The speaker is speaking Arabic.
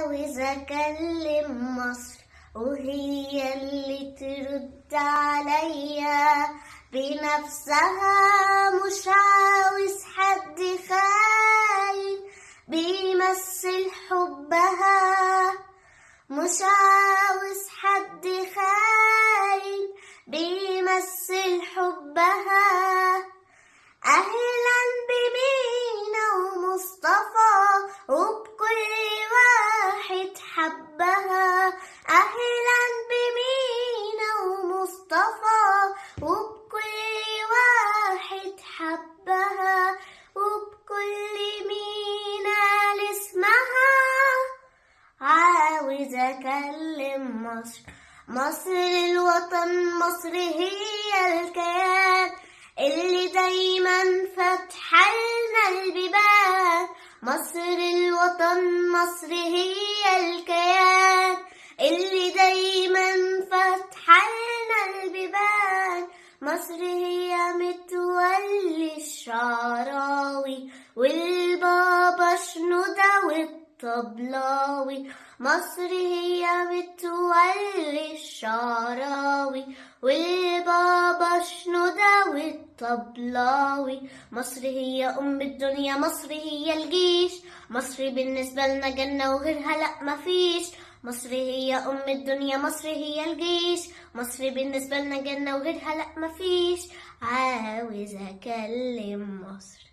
عاوز أكلم مصر وهي اللي ترد عليا بنفسها، مش عاوز حد خاين بيمثل حبها، مش عاوز حد خاين بيمثل حبها. أهلا بمينا ومصطفى وبكل واحد حبها، أهلا بمينا ومصطفى وبكل واحد حبها، وبكل مينا لاسمها. عاوز أكلم مصر، مصر الوطن، مصر هي الكيان اللي دايما فاتحة لنا البيبان. مصر الوطن، مصر هي الكيان اللي دايما فاتحة لنا البيبان. مصر هي متولي الشعراوي والبابا شنودة والطبلاوي. مصر هي متولي الشعراوي والبابا شنودة والطبلاوي. مصر هي أم الدنيا، مصر هي الجيش، مصر بالنسبة لنا جنة وغيرها لأ مفيش. مصر هي أم الدنيا، مصر هي الجيش، مصر بالنسبة لنا جنة وغيرها لأ مفيش. عاوز أكلم مصر.